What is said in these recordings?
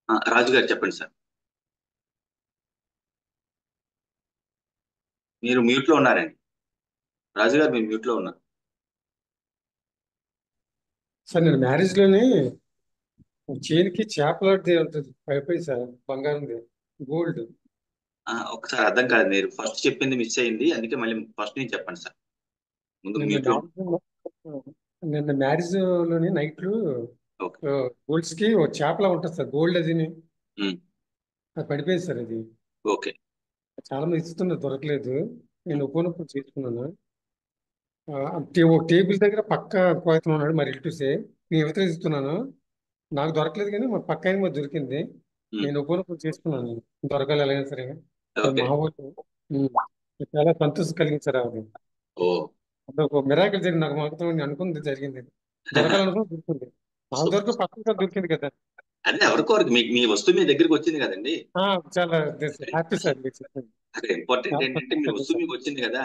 రాజు గారు చెప్పండి సార్. మీరు మ్యూట్ లో ఉన్నారండి. రాజు గారు మీరు మ్యూట్ లో ఉన్నారు. సార్ నేను మ్యారేజ్ లోనే చైన్కి చేపలాంటిది ఉంటుంది పైపై సార్ బంగారంది గోల్డ్. ఒకసారి అర్థం కాదు, మీరు ఫస్ట్ చెప్పింది మిస్ అయింది, అందుకే మళ్ళీ ఫస్ట్ నుంచి చెప్పండి సార్. ముందు నిన్న మ్యూట్ లో మ్యారేజ్ నిన్న మ్యారేజ్ లోని నైట్లు ఓకే. గోల్డ్స్ కి ఒక చేపలా ఉంటుంది సార్ గోల్డ్ అది ఉమ్, అది పడిపోయింది సార్ అది. ఓకే. చాలా మంది ఇస్తున్నారు దొరకలేదు. నేను ఉపనప్పుడు చేసుకున్నాను. ఒక టేబుల్ దగ్గర పక్క కోయతను ఉన్నాడు మా రిలేటివ్సే. నేను యువత ఇస్తున్నాను. నాకు దొరకలేదు కానీ మా పక్క ఆయన మాకు దొరికింది. ఉమ్, నేను ఉపనప్పుడు చేసుకున్నాను. దొరకాలి ఎలాగైనా సరే. అది ఓకే. మా వాళ్ళు ఉమ్, చాలా సంతోషం కలిగించారు అది. ఓ. అదొక మిరాకిల్ జరిగింది. నాకు మాత్రం నేను అనుకుంది జరిగింది. దొరకాలనుకుని దొరికింది. నాకు సూపర్ దొరక పక్కన దొరికింది కదా. అదే ఎవరికోరికి మీకు మీ వస్తువు మీ దగ్గరికి వచ్చింది కదండి. ఆ, చాలా హ్యాపీ సార్ మీరు చెప్పింది. అక్కడ ఇంపార్టెంట్ చాలా ఏంటంటే మీ సంతోషం వస్తువు సార్. మీకు వచ్చింది కదా.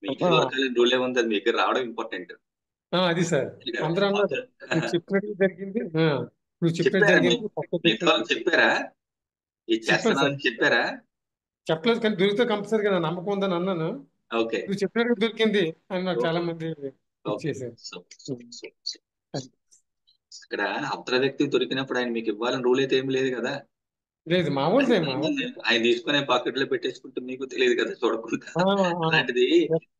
మీకే ఆ, దొరకాలని రూల్ ఏముంది, అది మీ దగ్గర రావడం ఇంపార్టెంట్. అది సార్ అందరూ అన్నారు నువ్వు చెప్పినట్టు జరిగింది. నువ్వు చెప్పినట్టు చెప్పారా జరిగింది పక్క మిగతా దొరికింది. వాళ్ళకి చెప్పారా ఇది చెప్పాను సార్. చేస్తున్నానని చెప్పారా? చెప్పలేదు కానీ దొరికితే కంపల్సరీ కదా నమ్మకం ఉందని అన్నాను. ఓకే. నువ్వు చెప్పినట్టు దొరికింది అని నాకు చాలా ఓకే. మంది ఓకే. ఇచ్చేసారు. Super super super super. ఇక్కడ అవతల వ్యక్తి దొరికినప్పుడు ఆయన మీకు ఇవ్వాలని రూల్ అయితే ఏం లేదు కదా. లేదు మా ఊళ్ళో ఆయన తీసుకునే పాకెట్ లో పెట్టేసుకుంటే మీకు తెలియదు కదా చూడకుండా. ఆ, ఆ, అలాంటిది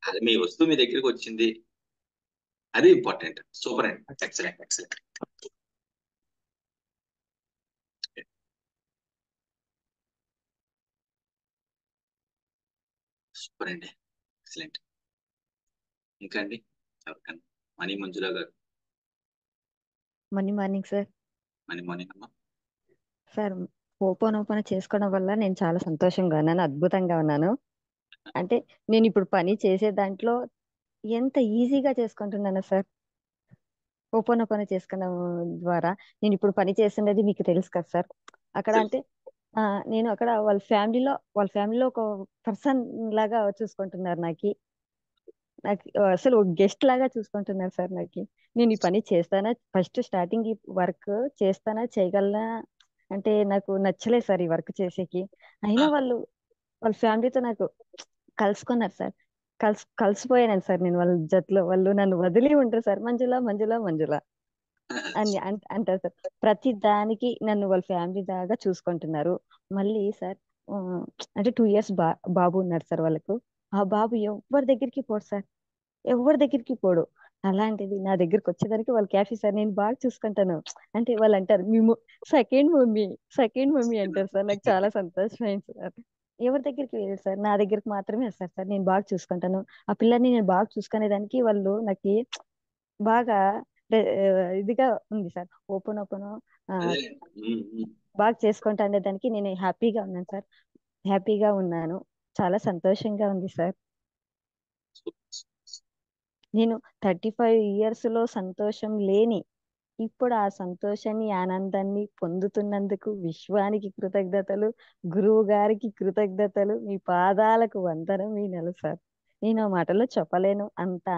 అది మీ వస్తువు మీ దగ్గరికి వచ్చింది, అది ఇంపార్టెంట్. సూపర్ అండి, ఎక్సలెంట్ ఎక్సలెంట్. సూపర్ అండి, ఎక్సలెంట్. ఇంకా అండి ఎవరికన్నా? మనీ మంజులా గారు. Money morning sir. Money morning అమ్మా. సార్ ఓపెన్ చేసుకోవడం వల్ల నేను చాలా సంతోషంగా ఉన్నాను, అద్భుతంగా ఉన్నాను. అంటే నేను ఇప్పుడు పని చేసే దాంట్లో ఎంత ఈజీగా చేసుకుంటున్నాను సార్. ఓపెన్ చేసుకోవడం ద్వారా నేను ఇప్పుడు పని చేస్తున్నది మీకు తెలుసు కదా సార్. అక్కడ తెలుసు. అంటే ఆ, నేను అక్కడ వాళ్ళ ఫ్యామిలీలో ఒక పర్సన్ లాగా చూసుకుంటున్నారు నాకు. నాకు అసలు ఒక గెస్ట్ లాగా చూసుకుంటున్నారు సార్ నాకు. నేను ఈ పని చేస్తానా, ఫస్ట్ స్టార్టింగ్ ఈ వర్క్ చేస్తానా చేయగలనా అంటే నాకు నచ్చలేదు సార్ ఈ వర్క్ చేసేకి. ఆ, అయినా వాళ్ళ ఫ్యామిలీతో నాకు కలుసుకున్నారు సార్. కలిసిపోయాను సార్ నేను వాళ్ళ జట్లో. వాళ్ళు నన్ను వదిలి ఉంటారు సార్, మంజుల మంజుల మంజుల అని అంటారు సార్. ప్రతి దానికి నన్ను వాళ్ళ ఫ్యామిలీ దాగా చూసుకుంటున్నారు. మళ్ళీ సార్ ఆ, అంటే 2 ఇయర్స్ బాబు ఉన్నాడు సార్ వాళ్ళకు. ఆ బాబు ఎవరి దగ్గరికి పోడు సార్, ఎవరి దగ్గరికి పోడు. అలాంటిది నా దగ్గరికి వచ్చేదానికి వాళ్ళు క్యాఫీ సార్ నేను బాగా చూసుకుంటాను అంటే వాళ్ళు అంటారు మేము సెకండ్ మమ్మీ, సెకండ్ మమ్మీ అంటారు సార్. నాకు చాలా సంతోషమైంది సార్. ఎవరి దగ్గరికి వెళ్ళారు సార్, నా దగ్గరికి మాత్రమే వస్తారు సార్. నేను బాగా చూసుకుంటాను ఆ పిల్లల్ని. నేను బాగా చూసుకునే దానికి వాళ్ళు నాకు బాగా ఇదిగా ఉంది సార్. ఓపెన్ అదే. ఉమ్, ఉమ్. బాగా చేసుకుంటా అనే దానికి నేను హ్యాపీగా ఉన్నాను సార్. హ్యాపీగా ఉన్నాను, చాలా సంతోషంగా ఉంది సార్. నేను 35 ఇయర్స్ లో సంతోషం లేని ఇప్పుడు ఆ సంతోషాన్ని ఆనందాన్ని పొందుతున్నందుకు విశ్వానికి కృతజ్ఞతలు, గురువు గారికి కృతజ్ఞతలు, మీ పాదాలకు వందనం, మీ నెల సార్. నేను ఆ మాటలో చెప్పలేను, అంత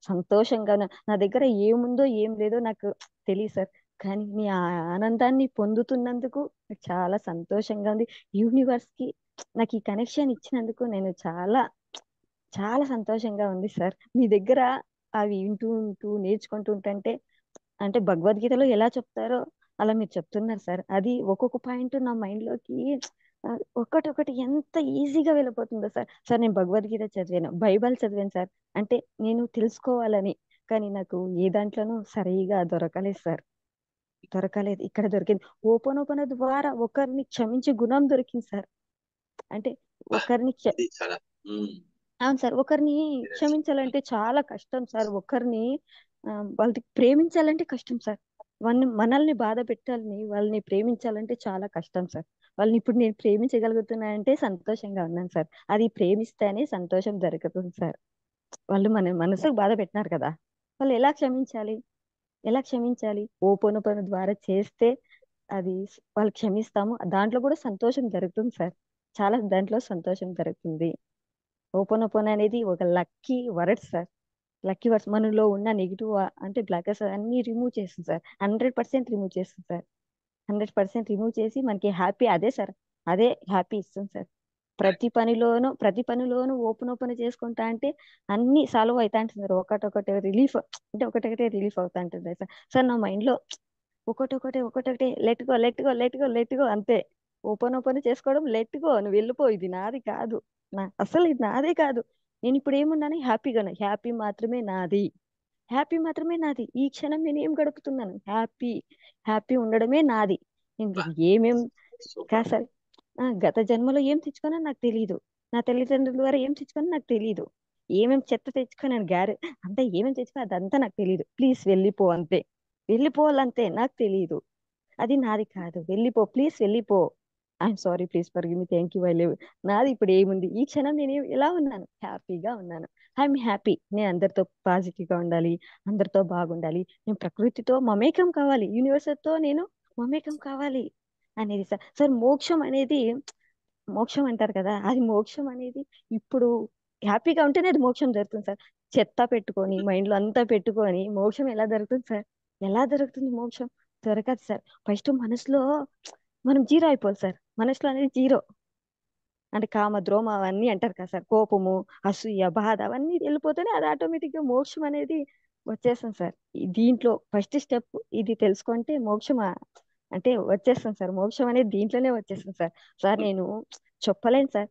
సంతోషంగా నా దగ్గర ఏముందో ఏం లేదో నాకు తెలియదు సార్. కానీ మీ ఆ ఆనందాన్ని పొందుతున్నందుకు నాకు చాలా సంతోషంగా ఉంది. యూనివర్స్ కి నాకు ఈ కనెక్షన్ ఇచ్చినందుకు నేను చాలా చాలా సంతోషంగా ఉంది సార్. మీ దగ్గర అవి వింటూ ఉంటూ నేర్చుకుంటూ ఉంటుంటే అంటే భగవద్గీతలో ఎలా చెప్తారో అలా మీరు చెప్తున్నారు సార్. అది ఒక్కొక్క పాయింట్ నా మైండ్ లోకి ఆ, ఒక్కటొకటి ఎంత ఈజీగా వెళ్ళిపోతుందో సార్. సార్ నేను భగవద్గీత చదివాను, బైబల్ చదివాను సార్. అంటే నేను తెలుసుకోవాలని, కానీ నాకు ఏ దాంట్లోనూ సరిగా దొరకలేదు సార్. దొరకలేదు. ఇక్కడ దొరికింది ఓపెన్ ద్వారా ఒకరిని క్షమించే గుణం దొరికింది సార్. అంటే బా, ఒకరిని అది చాలా. ఉమ్. అవును సార్. ఒకరిని క్షమించాలంటే చాలా కష్టం సార్. ఒకరిని వాళ్ళకి ప్రేమించాలంటే కష్టం సార్. మనల్ని బాధ పెట్టాలని వాళ్ళని ప్రేమించాలంటే చాలా కష్టం సార్. వాళ్ళని ఇప్పుడు నేను ప్రేమించగలుగుతున్నానంటే సంతోషంగా ఉన్నాను సార్. అది ప్రేమిస్తేనే సంతోషం దొరుకుతుంది సార్. వాళ్ళు మన మనసుకు బాధ పెట్టినారు కదా, వాళ్ళు ఎలా క్షమించాలి, ఎలా క్షమించాలి? ఓపెన్ ద్వారా చేస్తే అది వాళ్ళు క్షమిస్తాము, దాంట్లో కూడా సంతోషం జరుగుతుంది సార్. చాలా దాంట్లో సంతోషం జరుగుతుంది. ఓపెన్ అనేది ఒక lucky word sir. Lucky words మనలో ఉన్న నెగిటివ్ అంటే బ్లాకర్స్ అన్ని రిమూవ్ చేస్తుంది సార్. 100% రిమూవ్ చేస్తుంది సార్. 100% రిమూవ్ చేసి మనకి హ్యాపీ అదే సార్. అదే హ్యాపీ ఇస్తుంది సార్. ప్రతి పనిలోనూ ఓపెన్ చేసుకుంటా అంటే అన్ని సాల్వ్ అవుతా ఉంటుంది సార్. ఒకటొకటి రిలీఫ్ అంటే ఒకటొకటే రిలీఫ్ అవుతా ఉంటుంది సార్. సార్ నా మైండ్ లో ఒకటొకటే లెట్ గో అంతే. ఓపెన్ చేసుకోవడం, లెట్ గో, నువ్వు వెళ్ళిపో, ఇది నాది కాదు, అసలు ఇది నాదే కాదు. నేను ఇప్పుడు ఏమున్నాను, హ్యాపీగా ఉన్నా, హ్యాపీ మాత్రమే నాది. ఈ క్షణం నేను ఏం గడుపుతున్నాను, హ్యాపీ ఉండడమే నాది. నేను ఏమేం సూపర్. కాదు సార్. గత జన్మలో ఏం తెచ్చుకున్నా నాకు తెలియదు. నా తల్లిదండ్రుల ద్వారా ఏం తెచ్చుకున్నా నాకు తెలియదు. ఏమేం చెత్త తెచ్చుకున్నాను అంతా ఏమేం తెచ్చుకున్నా అదంతా నాకు తెలియదు. ప్లీజ్ వెళ్ళిపో అంతే. వెళ్ళిపోవాలంతే, నాకు తెలియదు, అది నాది కాదు, వెళ్ళిపో, ప్లీజ్ వెళ్ళిపో. I'm sorry, please forgive me, thank you, I live. నాది ఇప్పుడు ఏముంది, ఈ క్షణం నేను ఎలా ఉన్నాను, హ్యాపీగా ఉన్నాను. I'm happy. నేను అందరితో పాజిటివ్ గా ఉండాలి, అందరితో బాగుండాలి, నేను ప్రకృతితో మమేకం కావాలి, యూనివర్స్ తో నేను మమేకం కావాలి అనేది సార్. సార్ మోక్షం అంటారు కదా, అది మోక్షం అనేది ఇప్పుడు హ్యాపీగా ఉంటేనే అది మోక్షం జరుగుతుంది సార్. చెత్త పెట్టుకొని మైండ్ లో అంతా పెట్టుకొని మోక్షం ఎలా జరుగుతుంది సార్? ఎలా జరుగుతుంది మోక్షం? దొరకదు సార్. ఫస్ట్ మనసులో మనం జీరో అయిపోవాలి సార్. మనసులో అనేది జీరో అంటే కామ ద్రోమ అవన్నీ అంటారు కదా సార్, కోపము, అసూయ, బాధ అవన్నీ వెళ్ళిపోతేనే అది ఆటోమేటిక్ గా మోక్షం అనేది వచ్చేస్తుంది సార్. దీంట్లో ఫస్ట్ స్టెప్ ఇది తెలుసుకుంటే మోక్షం అంటే వచ్చేస్తుంది సార్. మోక్షం అనేది దీంట్లోనే వచ్చేస్తుంది సార్. సార్ నేను చెప్పలేను సార్.